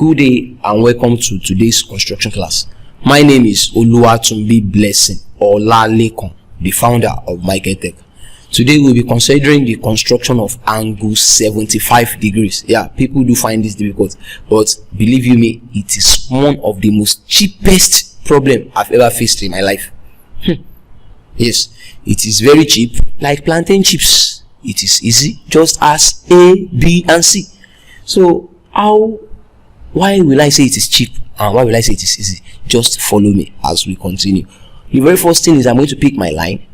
Good day and welcome to today's construction class. My name is Oluwatumbi Blessing Olalekon, the founder of maeklltech. Today we'll be considering the construction of angle 75 degrees. Yeah, people do find this difficult, but believe you me, it is one of the most cheapest problem I've ever faced in my life. Yes, it is very cheap, like plantain chips. It is easy, just as A, B, and C. So why will I say it is cheap and why will I say it is easy? Just follow me as we continue. The very first thing is I'm going to pick my line.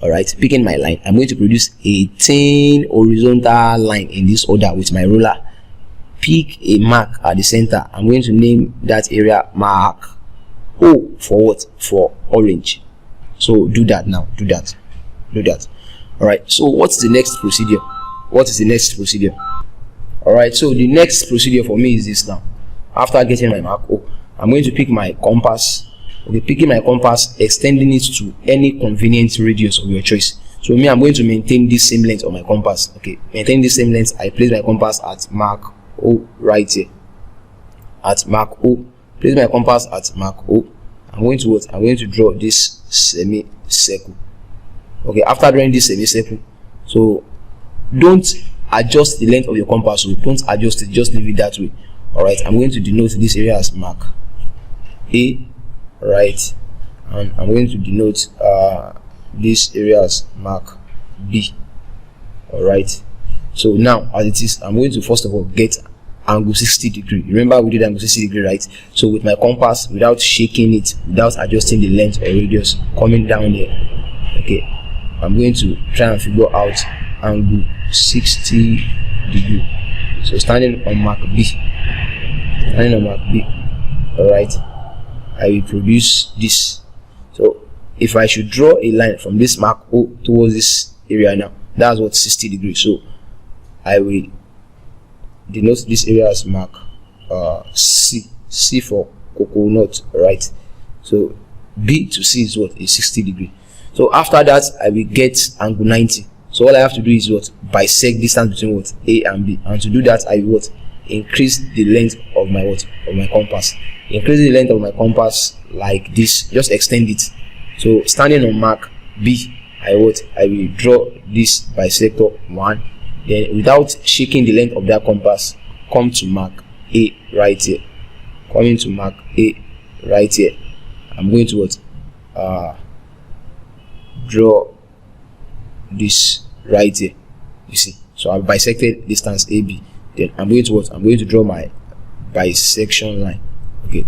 All right, picking my line, I'm going to produce a thin horizontal line in this order with my ruler. Pick a mark at the center. I'm going to name that area mark O for what? For orange. So do that now. Do that. All right. So what's the next procedure? What is the next procedure? All right. So the next procedure for me is this now. After getting my mark O, I'm going to pick my compass. Okay, picking my compass, extending it to any convenient radius of your choice. So me, I'm going to maintain this same length on my compass. Okay, maintain this same length. I place my compass at mark O right here. At mark O, place my compass at mark O. I'm going to what? I'm going to draw this semicircle. Okay, after drawing this semicircle, so don't adjust the length of your compass. So don't adjust it, just leave it that way. All right, I'm going to denote this area as mark A. Right, and I'm going to denote this area as mark B. All right, so now as it is, I'm going to first of all get angle 60 degree. Remember we did angle 60 degree, right? So with my compass, without shaking it, without adjusting the length or radius, coming down here, okay, I'm going to try and figure out angle 60 degree. So standing on mark B, all right, I will produce this. So if I should draw a line from this mark O towards this area now, that's what 60 degrees. So I will denote this area as mark C for coconut, right? So B to C is what? Is 60 degree. So after that, I will get angle 90. So all I have to do is what? Bisect distance between what? A and B. And to do that, I will what? Increase the length of my what? Of my compass. Increase the length of my compass like this. Just extend it. So standing on mark B, I will draw this bisector 1. Then without shaking the length of that compass, come to mark A right here. Coming to mark A right here, I'm going to what? Draw this right here. You see, so I've bisected distance AB. Then I'm going to what? I'm going to draw my bisection line. Okay,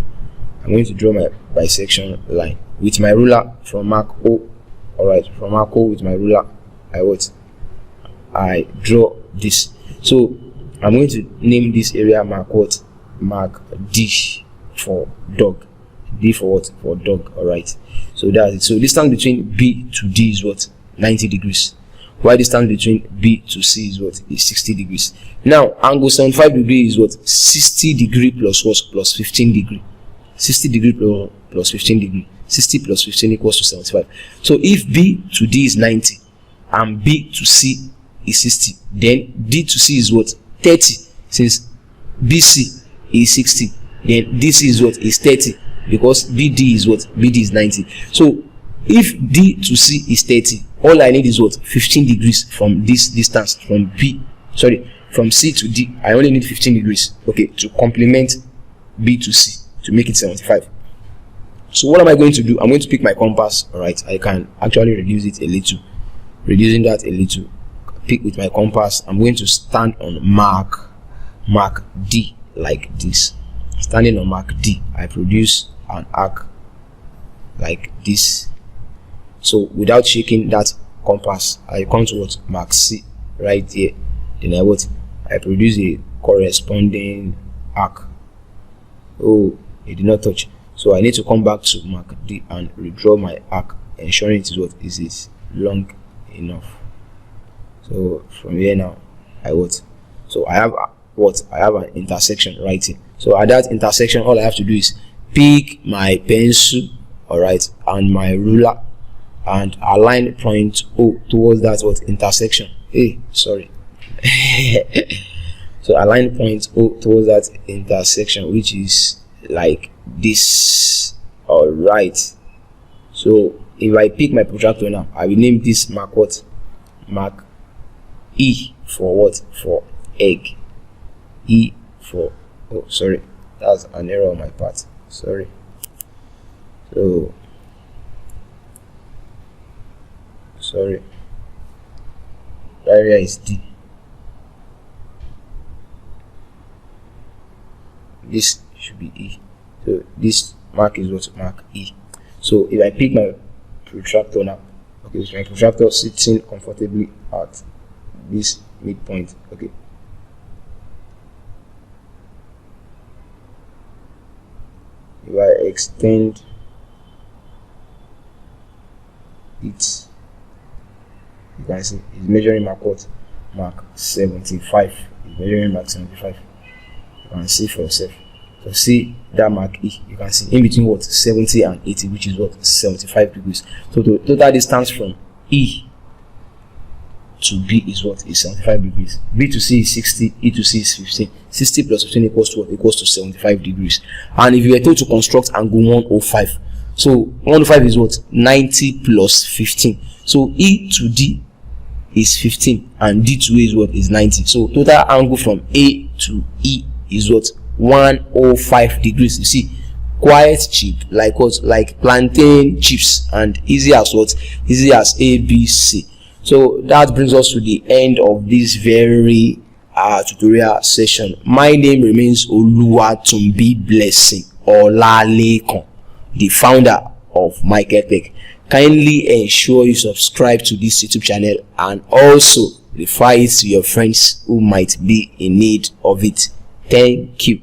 I'm going to draw my bisection line with my ruler from mark O. All right, from mark O with my ruler, I draw this. So I'm going to name this area mark what? Mark D for dog. D for what? For dog. All right, so that's it. So distance between B to D is what? 90 degrees. While distance between B to C is what? Is 60 degrees. Now angle 75 degree is what? 60 degree plus what? Plus 15 degree. 60 degree plus 15 degree. 60 plus 15 equals to 75. So if B to D is 90 and B to C is 60, then D to C is what? 30. Since BC is 60, then DC is what? Is 30, because BD is what? BD is 90. So if D to C is 30, all I need is what? 15 degrees from this distance from from C to D. I only need 15 degrees, okay, to complement B to C to make it 75. So what am I going to do? I'm going to pick my compass. All right, I can actually reduce it a little. Reducing that a little. Pick with my compass. I'm going to stand on mark D like this. Standing on mark D, I produce an arc like this. So without shaking that compass, I come to what? Mark C right here. Then I produce a corresponding arc. Oh, it did not touch. So I need to come back to mark D and redraw my arc, ensuring it is what? Is it long enough? So from here now, so I have what? I have an intersection right here. So at that intersection, all I have to do is pick my pencil, all right, and my ruler, and align point O towards that what? Intersection. Hey, sorry. So align point towards that intersection, which is like this. All right. So if I pick my protractor now, I will name this mark what? Mark E for what? For egg. E for, oh sorry, that's an error on my part, sorry. So sorry, the area is D. This should be E. So this mark is what? Mark E. So if I pick my protractor now, okay, so my protractor sitting comfortably at this midpoint, okay. If I extend it, you can see it's measuring mark what? Mark 75. It's measuring mark 75. You can see for yourself. So see that mark E, you can see in between what? 70 and 80, which is what? 75 degrees. So the total distance from E to B is what? Is 75 degrees. B to C is 60, E to C is 15. 60 plus 15 equals to what? Equals to 75 degrees. And if you were told to construct angle 105, so 105 is what? 90 plus 15. So E to D is 15 and D to A is what? Is 90. So total angle from A to E is what? 105 degrees. You see, quite cheap, like what? Like plantain chips, and easy as what? Easy as ABC. So that brings us to the end of this very tutorial session. My name remains Oluwatumbi Blessing Olalekon, the founder of maeklltech. Kindly ensure you subscribe to this YouTube channel and also refer it to your friends who might be in need of it. Thank you.